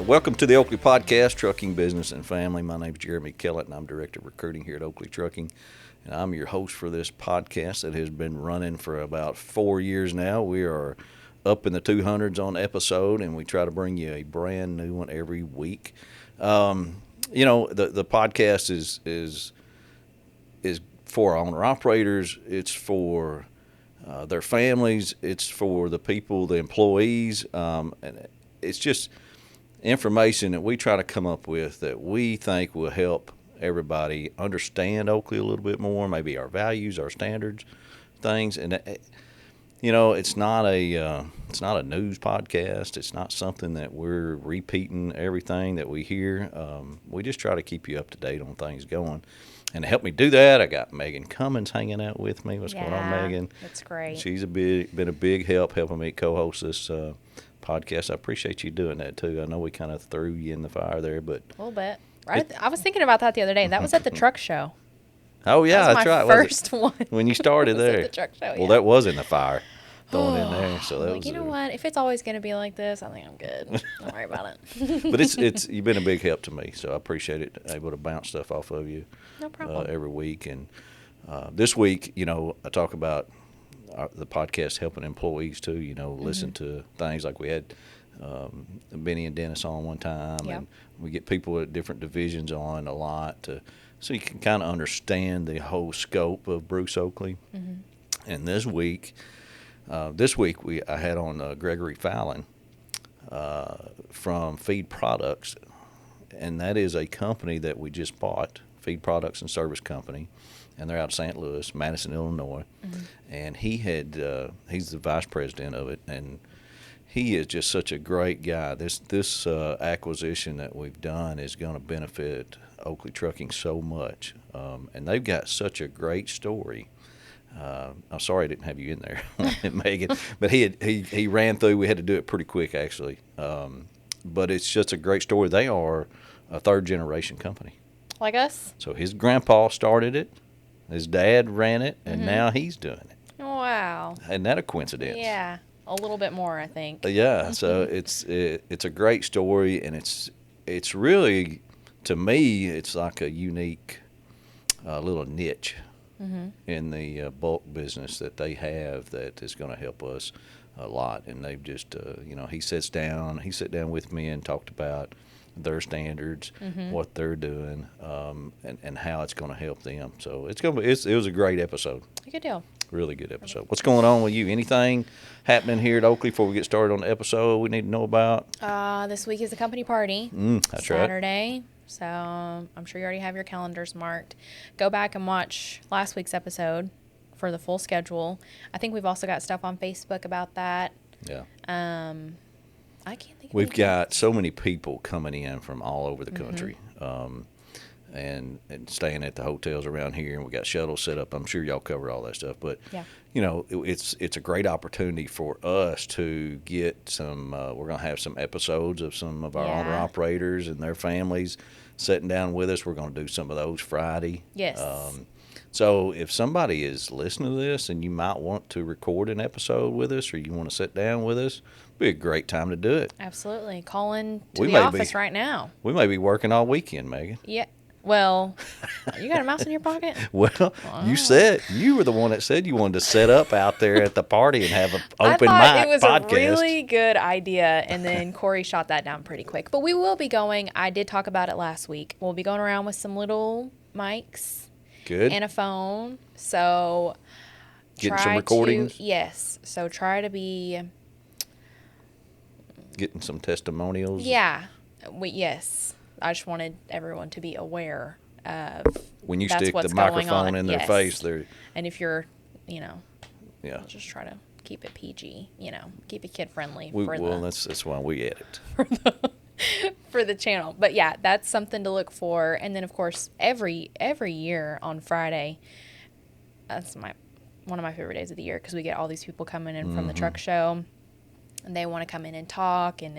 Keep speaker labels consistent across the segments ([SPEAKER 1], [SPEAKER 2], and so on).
[SPEAKER 1] Welcome to the Oakley Podcast, Trucking Business and Family. My name's Jeremy Kellett, and I'm Director of Recruiting here at Oakley Trucking. And I'm your host for this podcast that has been running for about 4 years now. We are up in the 200s on episode, and we try to bring you a brand new one every week. The podcast is for owner-operators. It's for their families. It's for the people, the employees. And it's just information that we try to come up with that we think will help everybody understand Oakley a little bit more, maybe our values, our standards, things. And it's not a news podcast. It's not something that we're repeating everything that we hear. We just try to keep you up to date on things going. And to help me do that, I got Megan Cummins hanging out with me. What's going on, Megan?
[SPEAKER 2] That's great.
[SPEAKER 1] She's been a big help helping me co-host this podcast. I appreciate you doing that too. I know we kind of threw you in the fire there, but
[SPEAKER 2] a little bit. Right? I was thinking about that the other day. That was at the truck show.
[SPEAKER 1] Oh yeah,
[SPEAKER 2] that's
[SPEAKER 1] right.
[SPEAKER 2] My first one.
[SPEAKER 1] When you started there,
[SPEAKER 2] at the truck show.
[SPEAKER 1] Well, that was in the fire, thrown in there. So that was.
[SPEAKER 2] You know what? If it's always going to be like this, I think I'm good. Don't worry about it.
[SPEAKER 1] But it's you've been a big help to me, so I appreciate it. Able to bounce stuff off of you.
[SPEAKER 2] No problem.
[SPEAKER 1] Every week, and this week, I talk about the podcast helping employees too. Listen to things like we had Benny and Dennis on one time, and we get people at different divisions on a lot, so you can kind of understand the whole scope of Bruce Oakley. Mm-hmm. And this week I had on Gregory Fallin from Feed Products, and that is a company that we just bought, Feed Products and Service Company, and they're out of St. Louis, Madison, Illinois. Mm-hmm. And he's the vice president of it, and he is just such a great guy. This acquisition that we've done is going to benefit Oakley Trucking so much, and they've got such a great story. I'm sorry I didn't have you in there, Megan, but he ran through. We had to do it pretty quick, actually, but it's just a great story. They are a third-generation company.
[SPEAKER 2] Like us?
[SPEAKER 1] So his grandpa started it, his dad ran it, and now he's doing it.
[SPEAKER 2] Wow.
[SPEAKER 1] Isn't that a coincidence?
[SPEAKER 2] Yeah. A little bit more, I think.
[SPEAKER 1] Yeah, so it's a great story, and it's really, to me, it's like a unique little niche in the bulk business that they have that is going to help us a lot. And they've just, he sat down with me and talked about their standards, what they're doing, and how it's going to help them. So it was a great episode.
[SPEAKER 2] Good deal.
[SPEAKER 1] Really good episode. What's going on with you? Anything happening here at Oakley before we get started on the episode we need to know about?
[SPEAKER 2] This week is the company party.
[SPEAKER 1] That's
[SPEAKER 2] Saturday.
[SPEAKER 1] Right.
[SPEAKER 2] So I'm sure you already have your calendars marked. Go back and watch last week's episode for the full schedule. I think we've also got stuff on Facebook about that.
[SPEAKER 1] Yeah.
[SPEAKER 2] I can't think of
[SPEAKER 1] We've got so many people coming in from all over the country. And staying at the hotels around here, and we got shuttles set up. I'm sure y'all cover all that stuff, but it's a great opportunity for us to get some. We're gonna have some episodes of some of our owner operators and their families sitting down with us. We're gonna do some of those Friday.
[SPEAKER 2] Yes.
[SPEAKER 1] So if somebody is listening to this and you might want to record an episode with us, or you want to sit down with us, it'd be a great time to do it.
[SPEAKER 2] Absolutely. Call in to the office right now.
[SPEAKER 1] We may be working all weekend, Megan.
[SPEAKER 2] Yeah. Well, you got a mouse in your pocket?
[SPEAKER 1] Well, you were the one that said you wanted to set up out there at the party and have an open mic podcast.
[SPEAKER 2] I thought it was a really good idea, and then Corey shot that down pretty quick. But we will be going. I did talk about it last week. We'll be going around with some little mics.
[SPEAKER 1] Good.
[SPEAKER 2] And a phone. So
[SPEAKER 1] getting some recordings?
[SPEAKER 2] Yes. So try to be
[SPEAKER 1] getting some testimonials?
[SPEAKER 2] Yeah. Yes. I just wanted everyone to be aware of
[SPEAKER 1] when you stick the microphone in their face.
[SPEAKER 2] And if you're, just try to keep it PG, keep it kid friendly.
[SPEAKER 1] That's why we edit.
[SPEAKER 2] For the channel. But yeah, that's something to look for. And then of course every year on Friday, that's one of my favorite days of the year, because we get all these people coming in from the truck show, and they want to come in and talk, and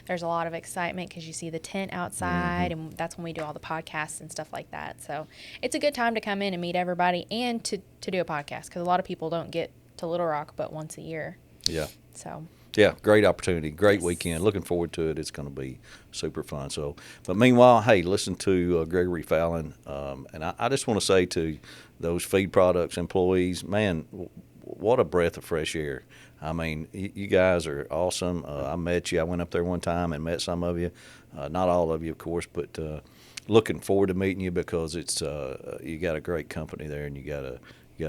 [SPEAKER 2] there's a lot of excitement because you see the tent outside, and that's when we do all the podcasts and stuff like that. So it's a good time to come in and meet everybody, and to do a podcast, because a lot of people don't get to Little Rock but once a year.
[SPEAKER 1] Yeah.
[SPEAKER 2] So
[SPEAKER 1] Yeah, great opportunity, great weekend. Looking forward to it. It's going to be super fun. So, but meanwhile, hey, listen to Gregory Fallin, and I just want to say to those feed products employees, man, what a breath of fresh air. I mean, you guys are awesome. I met you. I went up there one time and met some of you, not all of you, of course, but looking forward to meeting you because it's you got a great company there, and you got a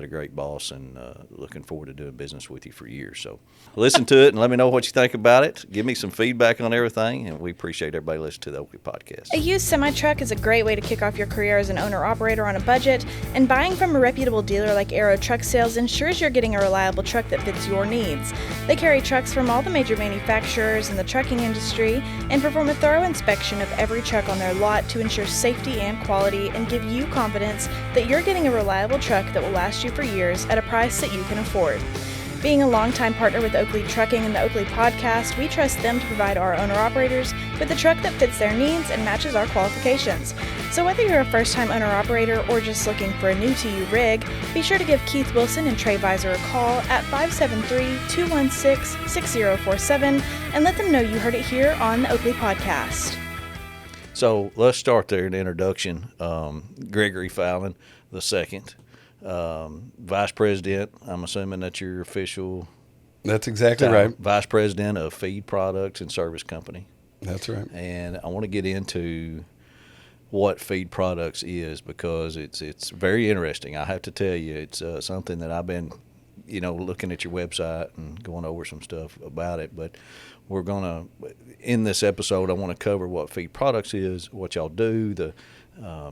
[SPEAKER 1] great boss, and looking forward to doing business with you for years. So listen to it and let me know what you think about it. Give me some feedback on everything, and we appreciate everybody listening to the Oakley Podcast.
[SPEAKER 3] A used semi-truck is a great way to kick off your career as an owner-operator on a budget, and buying from a reputable dealer like Aero Truck Sales ensures you're getting a reliable truck that fits your needs. They carry trucks from all the major manufacturers in the trucking industry and perform a thorough inspection of every truck on their lot to ensure safety and quality and give you confidence that you're getting a reliable truck that will last you for years at a price that you can afford. Being a longtime partner with Oakley Trucking and the Oakley Podcast, we trust them to provide our owner-operators with a truck that fits their needs and matches our qualifications. So whether you're a first-time owner-operator or just looking for a new-to-you rig, be sure to give Keith Wilson and Trey Visor a call at 573-216-6047 and let them know you heard it here on the Oakley Podcast.
[SPEAKER 1] So let's start there in the introduction. Gregory Fallin, the second. Vice President, I'm assuming that's your official.
[SPEAKER 4] That's exactly right.
[SPEAKER 1] Vice President of Feed Products and Service Company.
[SPEAKER 4] That's right.
[SPEAKER 1] And I want to get into what Feed Products is because it's very interesting. I have to tell you, it's something that I've been, looking at your website and going over some stuff about it. But we're gonna, in this episode, I want to cover what Feed Products is, what y'all do. I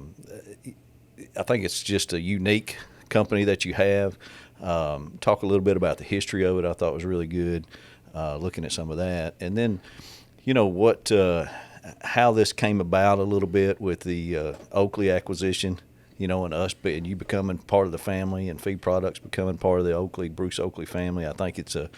[SPEAKER 1] think it's just a unique company that you have. Talk a little bit about the history of it. I thought was really good, looking at some of that. And then, how this came about a little bit with the Oakley acquisition, and and you becoming part of the family and Feed Products becoming part of the Bruce Oakley family. I think it's a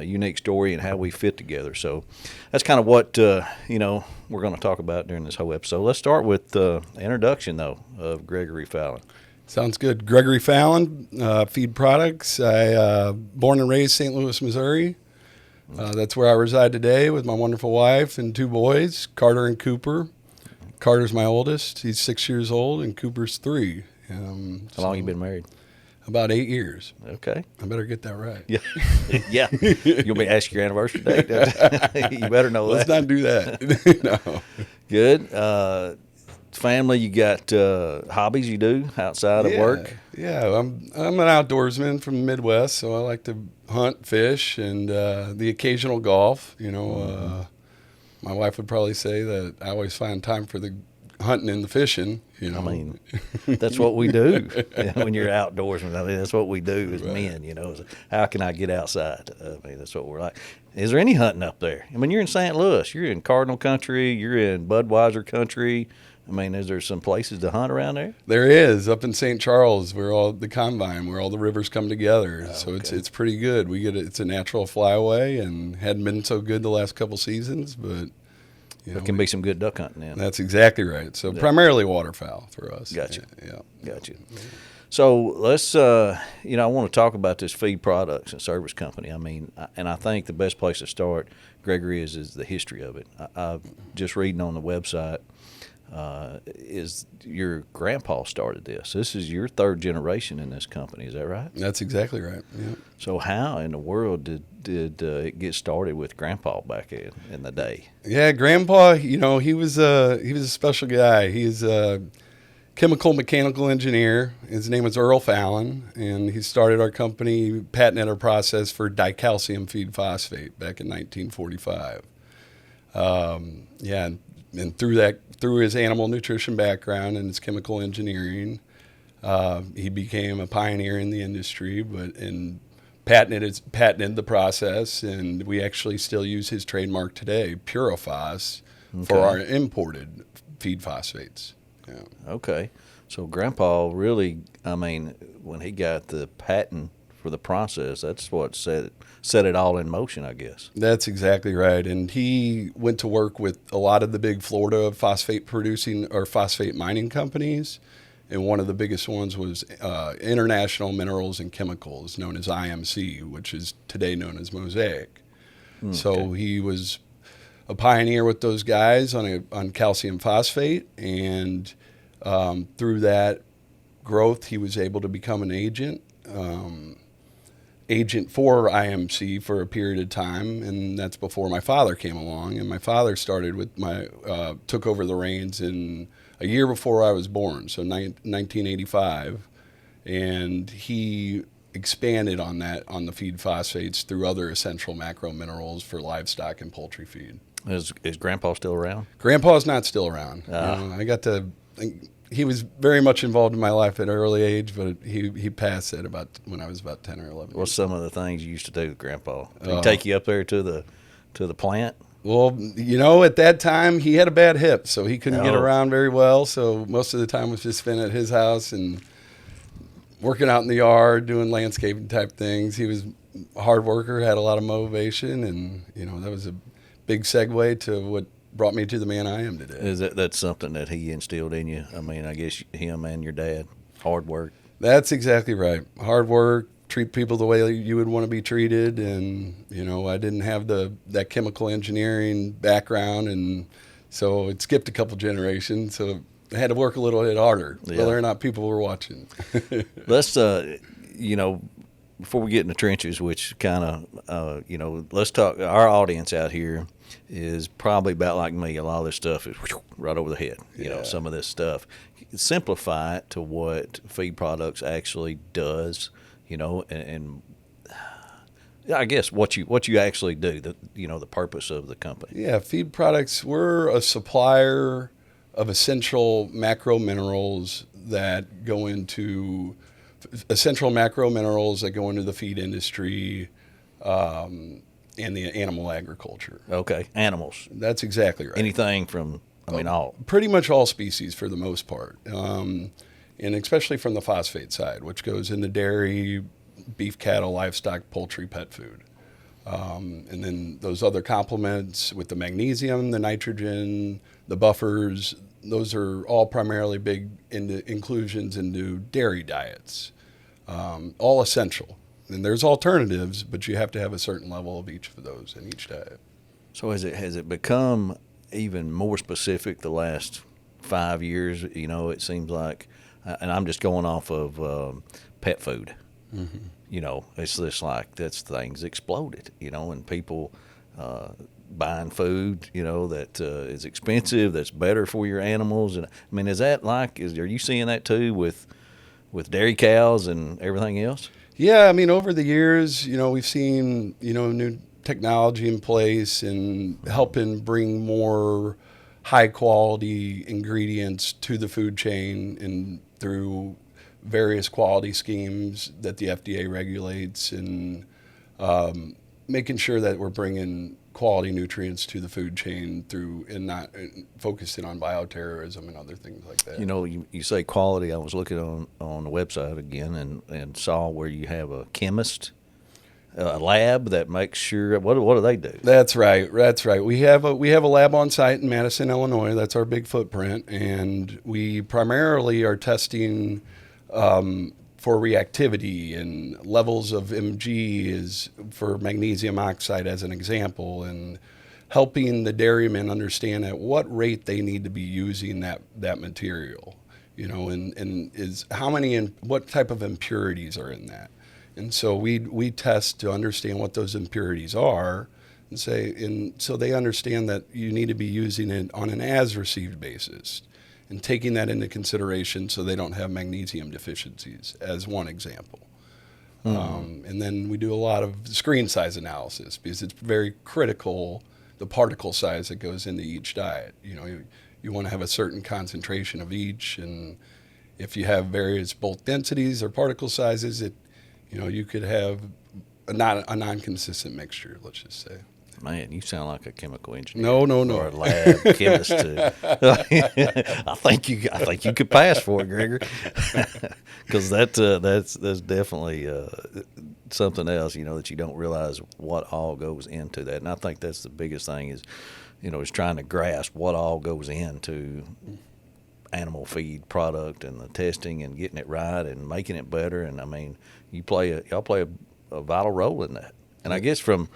[SPEAKER 1] unique story and how we fit together. So that's kind of what, we're going to talk about during this whole episode. Let's start with the introduction, though, of Gregory Fallin.
[SPEAKER 4] Sounds good. Gregory Fallin, Feed Products. I born and raised St. Louis, Missouri. That's where I reside today with my wonderful wife and two boys, Carter and Cooper. Carter's my oldest. He's 6 years old, and Cooper's 3.
[SPEAKER 1] How long you been married?
[SPEAKER 4] About 8 years.
[SPEAKER 1] Okay.
[SPEAKER 4] I better get that right.
[SPEAKER 1] Yeah. Yeah. You want me to ask your anniversary date? You better know
[SPEAKER 4] Let's
[SPEAKER 1] that.
[SPEAKER 4] not do that. No.
[SPEAKER 1] Good. Family, you got hobbies you do outside of work?
[SPEAKER 4] Yeah, I'm an outdoorsman from the Midwest, so I like to hunt, fish, and the occasional golf. My wife would probably say that I always find time for the hunting and the fishing. I
[SPEAKER 1] mean, that's what we do when you're outdoorsman. I mean, that's what we do as men. How can I get outside? I mean, that's what we're like. Is there any hunting up there? I mean, you're in St. Louis. You're in Cardinal country. You're in Budweiser country. I mean, is there some places to hunt around there?
[SPEAKER 4] There is, up in St. Charles, where all the combine, where all the rivers come together. So it's pretty good. It's a natural flyaway, and hadn't been so good the last couple seasons, but
[SPEAKER 1] There can be some good duck hunting in.
[SPEAKER 4] That's exactly right. So primarily waterfowl for us.
[SPEAKER 1] Gotcha.
[SPEAKER 4] Yeah.
[SPEAKER 1] Gotcha. So let's, I want to talk about this Feed Products and Service Company. I mean, and I think the best place to start, Gregory, is the history of it. I've just reading on the website, is your grandpa started this. This is your third generation in this company. Is that right?
[SPEAKER 4] That's exactly right. Yeah.
[SPEAKER 1] So how in the world did it get started with Grandpa back in the day?
[SPEAKER 4] Yeah, Grandpa, he was a special guy. He's a chemical mechanical engineer. His name was Earl Fallin, and he started our company, patented our process for dicalcium feed phosphate back in 1945. And through his animal nutrition background and his chemical engineering, he became a pioneer in the industry, and patented the process, and we actually still use his trademark today, Purifos, for our imported feed phosphates. Yeah.
[SPEAKER 1] Okay. So Grandpa really, I mean, when he got the patent for the process, that's what set it all in motion, I guess.
[SPEAKER 4] That's exactly right. And he went to work with a lot of the big Florida phosphate producing or phosphate mining companies. And one of the biggest ones was International Minerals and Chemicals, known as IMC, which is today known as Mosaic. So he was a pioneer with those guys on calcium phosphate, and through that growth, he was able to become an agent for IMC for a period of time, and that's before my father came along. And my father started with took over the reins in a year before I was born, so 1985, and he expanded on the feed phosphates through other essential macro minerals for livestock and poultry feed.
[SPEAKER 1] Is Grandpa still around?
[SPEAKER 4] Grandpa's not still around. He was very much involved in my life at an early age, but he passed at when I was about 10 or 11.
[SPEAKER 1] What's some of the things you used to do with Grandpa? Did he take you up there to the plant?
[SPEAKER 4] Well, at that time he had a bad hip, so he couldn't get around very well. So most of the time was just spent at his house and working out in the yard, doing landscaping type things. He was a hard worker, had a lot of motivation, and that was a big segue to what brought me to the man I am today.
[SPEAKER 1] That's something that he instilled in you? I mean, I guess him and your dad, hard work.
[SPEAKER 4] That's exactly right. Hard work, treat people the way you would want to be treated, and I didn't have that chemical engineering background, and so it skipped a couple generations. So I had to work a little bit harder, whether or not people were watching.
[SPEAKER 1] Let's, before we get in the trenches, which kind of, let's talk. Our audience out here is probably about like me. A lot of this stuff is right over the head. Some of this stuff. Simplify it to what feed products actually does. And I guess what you actually do. The purpose of the company.
[SPEAKER 4] Yeah, feed products. We're a supplier of essential macro minerals that go into the feed industry and the animal agriculture.
[SPEAKER 1] Okay, animals.
[SPEAKER 4] That's exactly right.
[SPEAKER 1] Anything from, all.
[SPEAKER 4] Pretty much all species for the most part, and especially from the phosphate side, which goes into dairy, beef, cattle, livestock, poultry, pet food. And then those other complements with the magnesium, the nitrogen, the buffers, those are all primarily big inclusions into dairy diets, all essential. And there's alternatives, but you have to have a certain level of each of those in each diet.
[SPEAKER 1] So has it become even more specific the last 5 years? It seems like, and I'm just going off of pet food. Mm-hmm. It's just like things exploded, and people buying food, that is expensive, that's better for your animals. And is that are you seeing that too with dairy cows and everything else?
[SPEAKER 4] Yeah, over the years, we've seen, new technology in place and helping bring more high quality ingredients to the food chain and through various quality schemes that the FDA regulates, and making sure that we're bringing quality nutrients to the food chain through and not focusing on bioterrorism and other things like that.
[SPEAKER 1] You say quality. I was looking on the website again and saw where you have a chemist, a lab that makes sure. What do they do?
[SPEAKER 4] That's right. We have a lab on site in Madison, Illinois. That's our big footprint, and we primarily are testing for reactivity and levels of Mg is for magnesium oxide as an example, and helping the dairymen understand at what rate they need to be using that material, and is what type of impurities are in that. And so we test to understand what those impurities are, and so they understand that you need to be using it on an as received basis, and taking that into consideration so they don't have magnesium deficiencies, as one example. And then we do a lot of screen size analysis because it's very critical, the particle size that goes into each diet. You want to have a certain concentration of each, and if you have various bulk densities or particle sizes, you could have a non-consistent mixture, let's just say.
[SPEAKER 1] Man, you sound like a chemical engineer.
[SPEAKER 4] No.
[SPEAKER 1] Or a lab chemist too. I think you could pass for it, Gregory, because that's definitely something else. That you don't realize what all goes into that, and I think that's the biggest thing is trying to grasp what all goes into animal feed product and the testing and getting it right and making it better. And y'all play a vital role in that. And I guess from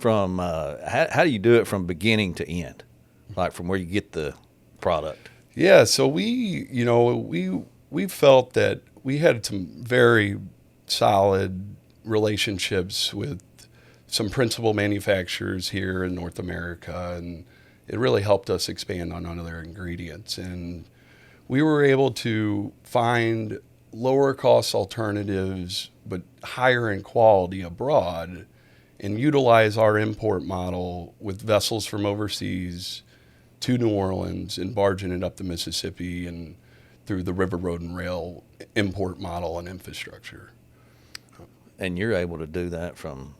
[SPEAKER 1] from how do you do it from beginning to end, like from where you get the product?
[SPEAKER 4] Yeah, so we felt that we had some very solid relationships with some principal manufacturers here in North America, and it really helped us expand on other ingredients. And we were able to find lower cost alternatives, but higher in quality abroad, and utilize our import model with vessels from overseas to New Orleans and barging it up the Mississippi and through the river, road, and rail import model and infrastructure.
[SPEAKER 1] And you're able to do that from,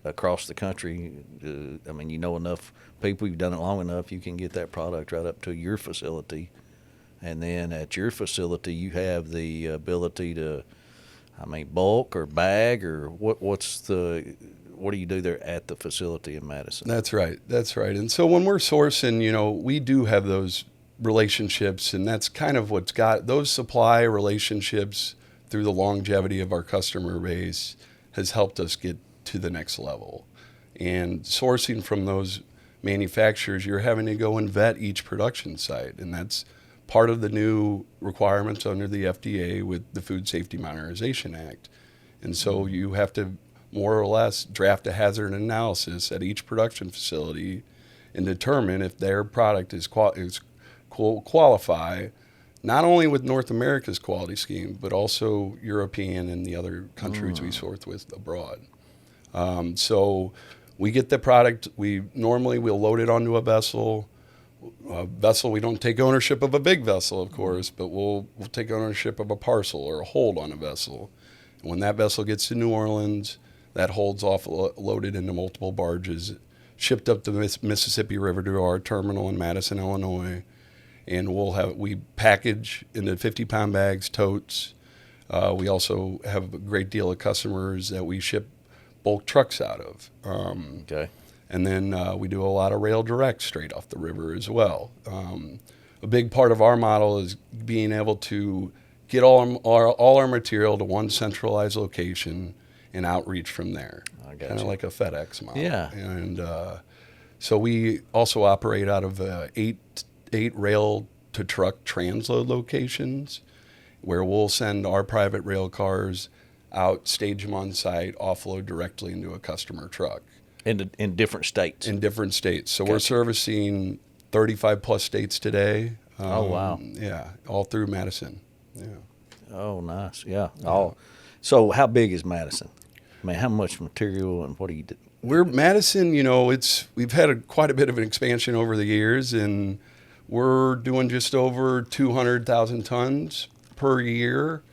[SPEAKER 1] across the country. You know enough people, you've done it long enough, you can get that product right up to your facility. And then at your facility, you have the ability to, bulk or bag, or what do you do there at the facility in Madison?
[SPEAKER 4] That's right. And so when we're sourcing, we do have those relationships, and that's kind of what's got those supply relationships through the longevity of our customer base has helped us get to the next level. And sourcing from those manufacturers, you're having to go and vet each production site, and that's part of the new requirements under the FDA with the Food Safety Modernization Act. And so you have to more or less draft a hazard analysis at each production facility and determine if their product is qualify not only with North America's quality scheme, but also European and the other countries we source with abroad. So we get the product. We'll load it onto a vessel. We don't take ownership of a big vessel, of course, but we'll take ownership of a parcel or a hold on a vessel. And when that vessel gets to New Orleans, that hold's loaded into multiple barges, shipped up the Mississippi River to our terminal in Madison, Illinois, and we package into 50-pound bags, totes. We also have a great deal of customers that we ship bulk trucks out of.
[SPEAKER 1] Okay.
[SPEAKER 4] And then we do a lot of rail direct straight off the river as well. A big part of our model is being able to get all our material to one centralized location and outreach from there. Kind of like a FedEx model.
[SPEAKER 1] Yeah.
[SPEAKER 4] And so we also operate out of eight rail to truck transload locations where we'll send our private rail cars out, stage them on site, offload directly into a customer truck.
[SPEAKER 1] In different states?
[SPEAKER 4] In different states. So
[SPEAKER 1] Gotcha.
[SPEAKER 4] We're servicing 35 plus states today.
[SPEAKER 1] Oh, wow.
[SPEAKER 4] Yeah, all through Madison. Yeah.
[SPEAKER 1] Oh, nice. Yeah. So how big is Madison? How much material and what do you do?
[SPEAKER 4] We're Madison, we've had quite a bit of an expansion over the years, and we're doing just over 200,000 tons per year.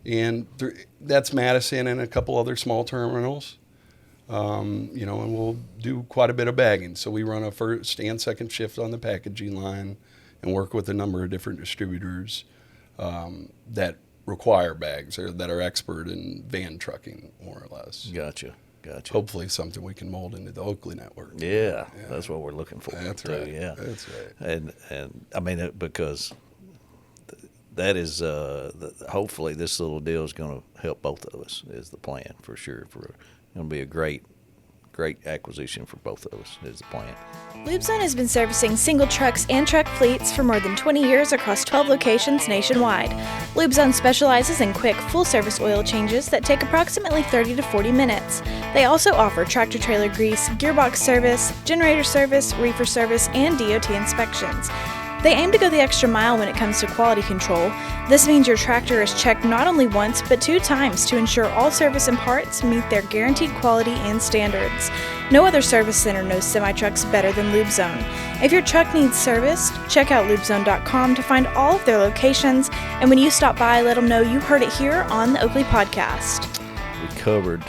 [SPEAKER 4] And that's Madison and a couple other small terminals. And we'll do quite a bit of bagging. So we run a first and second shift on the packaging line and work with a number of different distributors that require bags or that are expert in van trucking, more or less.
[SPEAKER 1] Gotcha.
[SPEAKER 4] Hopefully something we can mold into the Oakley network.
[SPEAKER 1] Yeah, that's what we're looking for.
[SPEAKER 4] That's right. Yeah. That's right.
[SPEAKER 1] And because that is hopefully this little deal is going to help both of us, is the plan for sure. Going to be a great acquisition for both of us is the plan.
[SPEAKER 3] LubeZone has been servicing single trucks and truck fleets for more than 20 years across 12 locations nationwide. LubeZone specializes in quick, full-service oil changes that take approximately 30 to 40 minutes. They also offer tractor-trailer grease, gearbox service, generator service, reefer service, and DOT inspections. They aim to go the extra mile when it comes to quality control. This means your tractor is checked not only once, but 2 times to ensure all service and parts meet their guaranteed quality and standards. No other service center knows semi-trucks better than LubeZone. If your truck needs serviced, check out lubezone.com to find all of their locations, and when you stop by, let them know you heard it here on the Oakley Podcast.
[SPEAKER 1] We covered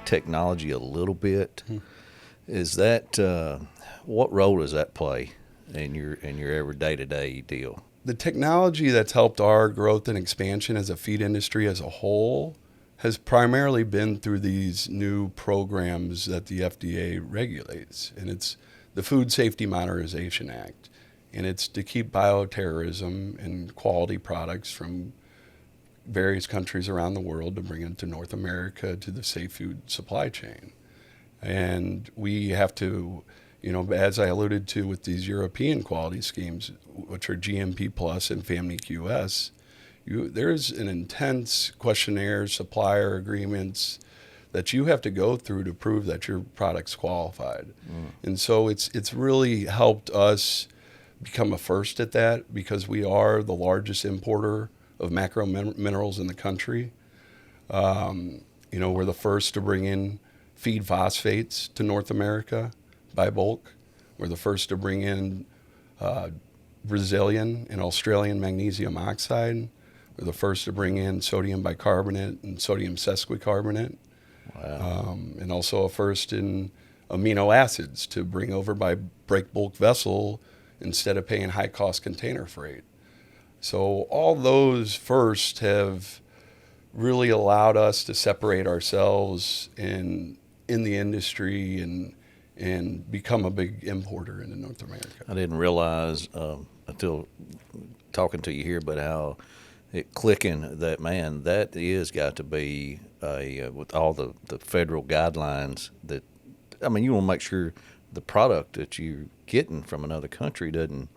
[SPEAKER 1] technology a little bit. Is that what role does that play in your every day-to-day deal?
[SPEAKER 4] The technology that's helped our growth and expansion as a feed industry as a whole has primarily been through these new programs that the FDA regulates. And it's the Food Safety Modernization Act. And it's to keep bioterrorism and quality products from various countries around the world to bring them to North America to the safe food supply chain. And we have to, as I alluded to with these European quality schemes, which are GMP Plus and Family QS, there's an intense questionnaire, supplier agreements that you have to go through to prove that your product's qualified. And so it's really helped us become a first at that, because we are the largest importer of macro minerals in the country. We're the first to bring in feed phosphates to North America by bulk. We're the first to bring in Brazilian and Australian magnesium oxide. We're the first to bring in sodium bicarbonate and sodium sesquicarbonate.
[SPEAKER 1] Wow.
[SPEAKER 4] And also a first in amino acids to bring over by break bulk vessel instead of paying high cost container freight. So all those first have really allowed us to separate ourselves in the industry and become a big importer into North America.
[SPEAKER 1] I didn't realize until talking to you here, but how clicking that is got to be with all the federal guidelines that, I mean, you want to make sure the product that you're getting from another country doesn't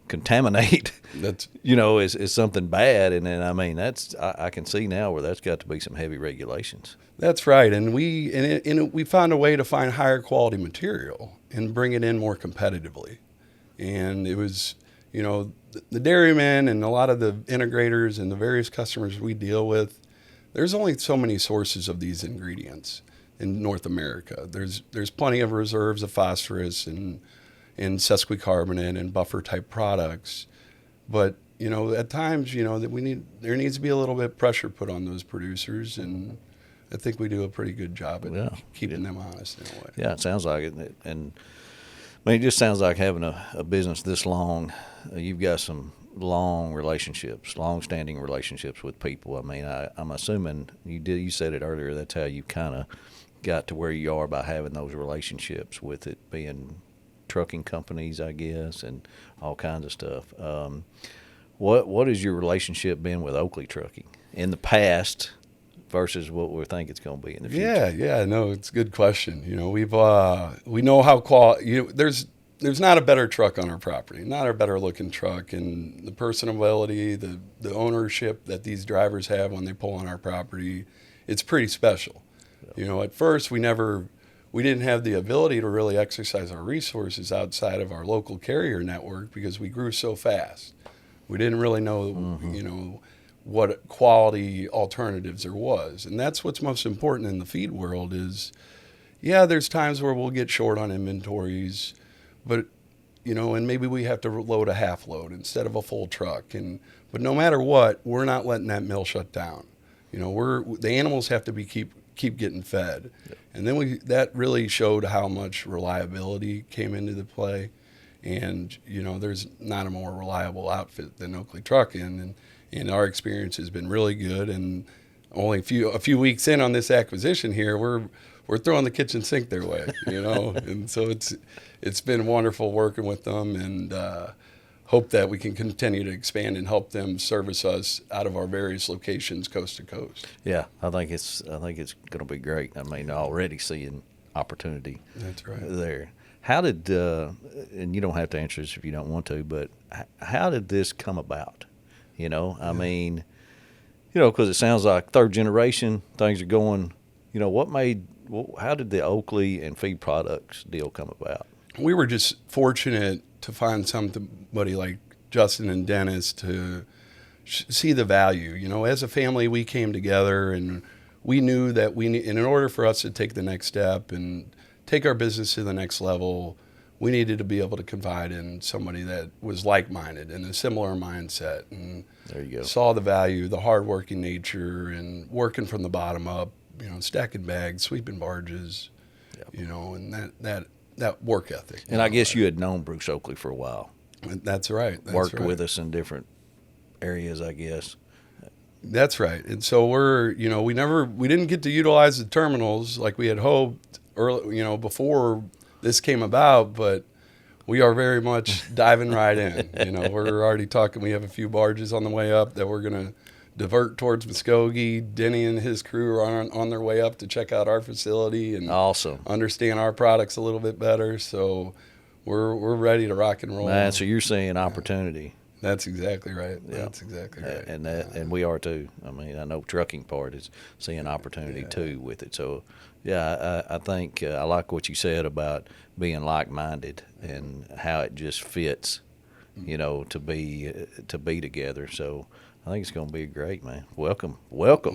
[SPEAKER 1] contaminate,
[SPEAKER 4] That's
[SPEAKER 1] is something bad. And then, I mean, I can see now where that's got to be some heavy regulations.
[SPEAKER 4] That's right, and we found a way to find higher quality material and bring it in more competitively. And it was, the dairymen and a lot of the integrators and the various customers we deal with, there's only so many sources of these ingredients in North America. There's plenty of reserves of phosphorus and sesquicarbonate and buffer type products, but at times that there needs to be a little bit of pressure put on those producers, and I think we do a pretty good job at keeping them honest in a way.
[SPEAKER 1] Yeah, it sounds like it. And I mean, it just sounds like having a business this long. You've got some long-standing relationships with people. I mean, I'm assuming you said it earlier. That's how you kind of got to where you are, by having those relationships with it being trucking companies, I guess, and all kinds of stuff. What has your relationship been with Oakley Trucking in the past versus what we think it's going to be in the future?
[SPEAKER 4] Yeah, no, it's a good question. We know how there's not a better truck on our property, not a better looking truck, and the personability, the ownership that these drivers have when they pull on our property, it's pretty special. At first we didn't have the ability to really exercise our resources outside of our local carrier network because we grew so fast. We didn't really know, what quality alternatives there was. And that's what's most important in the feed world is, there's times where we'll get short on inventories, but, and maybe we have to load a half load instead of a full truck. But no matter what, we're not letting that mill shut down. The animals have to keep getting fed. Yeah. And then that really showed how much reliability came into the play. And, there's not a more reliable outfit than Oakley Trucking. And our experience has been really good. And only a few weeks in on this acquisition here, we're throwing the kitchen sink their way, And so it's been wonderful working with them, and hope that we can continue to expand and help them service us out of our various locations coast to coast.
[SPEAKER 1] Yeah, I think it's going to be great. I mean, already seeing opportunity.
[SPEAKER 4] That's right.
[SPEAKER 1] There. How did and you don't have to answer this if you don't want to, but how did this come about? I mean, because it sounds like third generation, things are going. How did the Oakley and feed products deal come about?
[SPEAKER 4] We were just fortunate to find somebody like Justin and Dennis to see the value. As a family, we came together and we knew that in order for us to take the next step and take our business to the next level, we needed to be able to confide in somebody that was like-minded and a similar mindset, and
[SPEAKER 1] there you go.
[SPEAKER 4] Saw the value, the hard-working nature, and working from the bottom up. Stacking bags, sweeping barges,
[SPEAKER 1] yep.
[SPEAKER 4] And that work ethic.
[SPEAKER 1] And I guess you had known Bruce Oakley for a while.
[SPEAKER 4] That's right.
[SPEAKER 1] Worked with us in different areas, I guess.
[SPEAKER 4] That's right. And so we didn't get to utilize the terminals like we had hoped early, before this came about, but we are very much diving right in. We're already talking. We have a few barges on the way up that we're going to divert towards Muskogee. Denny and his crew are on their way up to check out our facility and
[SPEAKER 1] Awesome.
[SPEAKER 4] understand our products a little bit better. So we're ready to rock and roll.
[SPEAKER 1] Man, so you're seeing opportunity.
[SPEAKER 4] That's exactly right.
[SPEAKER 1] Yeah.
[SPEAKER 4] That's exactly right.
[SPEAKER 1] And we are too. I mean, I know trucking part is seeing opportunity too with it. So, yeah, I think I like what you said about being like-minded and how it just fits, you know, to be together. So, I think it's going to be great, man. Welcome.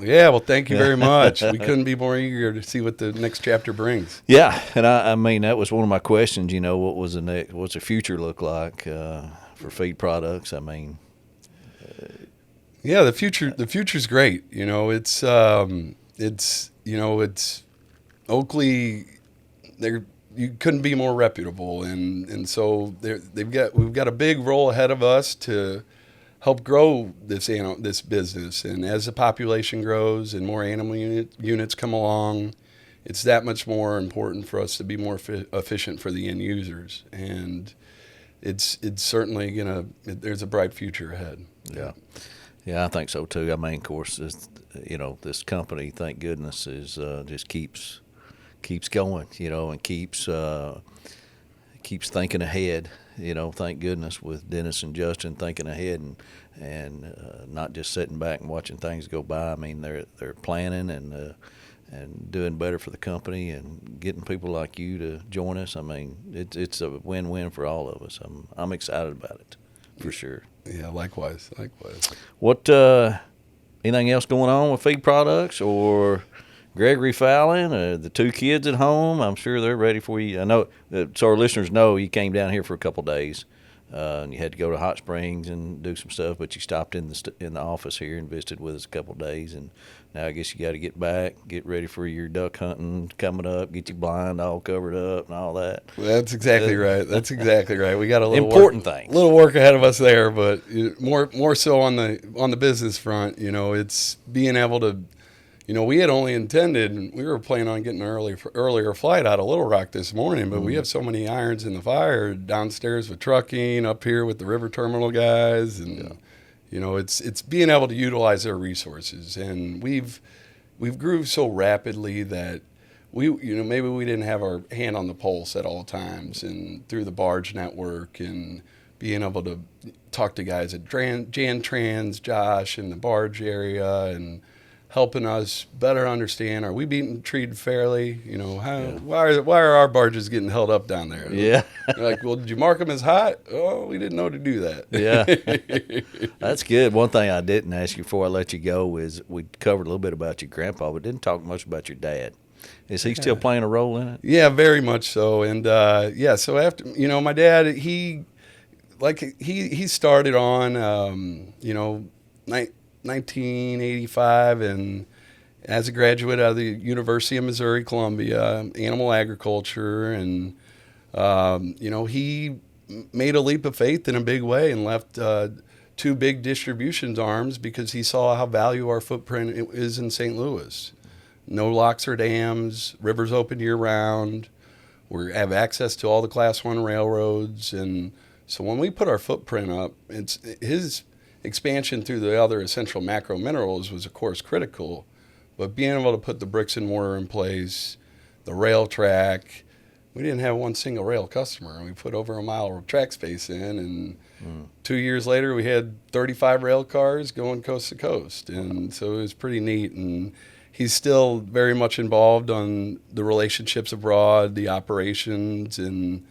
[SPEAKER 4] Yeah, well, thank you very much. We couldn't be more eager to see what the next chapter brings.
[SPEAKER 1] Yeah, and I mean that was one of my questions. You know, what's the future look like for feed products? I mean,
[SPEAKER 4] yeah, the future's great. You know, it's Oakley. You couldn't be more reputable, and so we've got a big role ahead of us to help grow this business. And as the population grows and more animal units come along, it's that much more important for us to be more efficient for the end users. And it's certainly there's a bright future ahead.
[SPEAKER 1] Yeah, I think so too. I mean, of course, this company, thank goodness, is just keeps going, and keeps thinking ahead. Thank goodness, with Dennis and Justin thinking ahead and not just sitting back and watching things go by. I mean, they're planning and doing better for the company and getting people like you to join us. I mean, it's a win-win for all of us. I'm excited about it, for sure.
[SPEAKER 4] Yeah, likewise.
[SPEAKER 1] What anything else going on with feed products or Gregory Fallin, the two kids at home? I'm sure they're ready for you. I know, so our listeners know you came down here for a couple of days, and you had to go to Hot Springs and do some stuff, but you stopped in the office here and visited with us a couple of days, and now I guess you got to get back, get ready for your duck hunting coming up, get your blind all covered up and all that.
[SPEAKER 4] Well, that's exactly right. We got a little
[SPEAKER 1] little
[SPEAKER 4] work ahead of us there, but more so on the business front. It's being able to. We had only intended, we were planning on getting an earlier flight out of Little Rock this morning, but we have so many irons in the fire downstairs with trucking, up here with the river terminal guys, and it's being able to utilize their resources. And we've grew so rapidly that maybe we didn't have our hand on the pulse at all times, and through the barge network and being able to talk to guys at Jan Trans, Josh in the barge area, and helping us better understand, are we being treated fairly? Why are our barges getting held up down there?
[SPEAKER 1] Yeah.
[SPEAKER 4] Like, well, did you mark them as hot? Oh, we didn't know to do that.
[SPEAKER 1] Yeah. That's good. One thing I didn't ask you before I let you go is we covered a little bit about your grandpa, but didn't talk much about your dad. Is he still playing a role in it?
[SPEAKER 4] Yeah, very much so. And so after, my dad, he started on, 1985, and as a graduate out of the University of Missouri Columbia, animal agriculture, and he made a leap of faith in a big way and left two big distribution arms because he saw how valuable our footprint is in St. Louis. No locks or dams, rivers open year round. We have access to all the Class 1 railroads, and so when we put our footprint up, it's his expansion through the other essential macro minerals was, of course, critical, but being able to put the bricks and mortar in place, the rail track, we didn't have one single rail customer. We put over a mile of track space in, and 2 years later, we had 35 rail cars going coast to coast, and so it was pretty neat. And he's still very much involved on the relationships abroad, the operations, and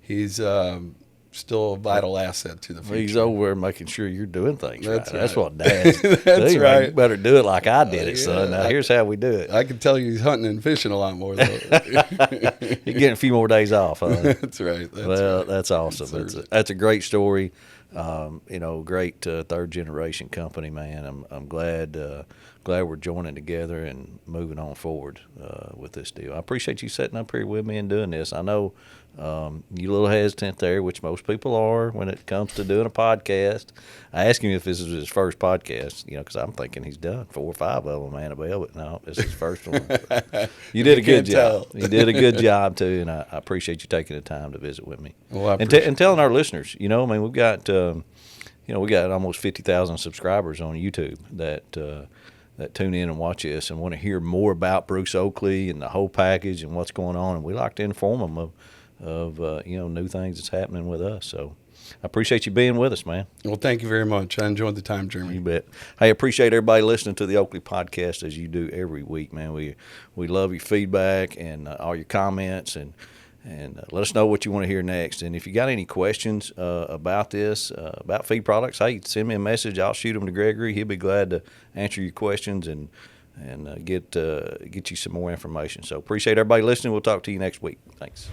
[SPEAKER 4] he's still a vital asset to the future.
[SPEAKER 1] He's over there making sure you're doing things
[SPEAKER 4] That's
[SPEAKER 1] right.
[SPEAKER 4] right.
[SPEAKER 1] That's what Dad's
[SPEAKER 4] That's
[SPEAKER 1] do.
[SPEAKER 4] right.
[SPEAKER 1] You better do it like I did it, son. Now, here's how we do it.
[SPEAKER 4] I can tell you he's hunting and fishing a lot more, though.
[SPEAKER 1] You're getting a few more days off, huh?
[SPEAKER 4] That's right.
[SPEAKER 1] That's awesome. That's a great story. Great third generation company, man. I'm glad we're joining together and moving on forward with this deal. I appreciate you sitting up here with me and doing this. I know you're a little hesitant there, which most people are when it comes to doing a podcast. I asked him if this is his first podcast, because I'm thinking he's done 4 or 5 of them, Annabelle, but no, this is his first one. You did a good job. You did a good job, too, and I appreciate you taking the time to visit with me.
[SPEAKER 4] Well,
[SPEAKER 1] and telling our listeners, we've got we got almost 50,000 subscribers on YouTube that tune in and watch us and want to hear more about Bruce Oakley and the whole package and what's going on. And we like to inform them of new things that's happening with us. So I appreciate you being with us, man.
[SPEAKER 4] Well, thank you very much. I enjoyed the time, Jeremy.
[SPEAKER 1] You bet. Hey, I appreciate everybody listening to the Oakley Podcast as you do every week, man. We love your feedback and all your comments, and let us know what you want to hear next. And if you got any questions about this, about feed products, hey, send me a message. I'll shoot them to Gregory. He'll be glad to answer your questions and get you some more information. So appreciate everybody listening. We'll talk to you next week. Thanks.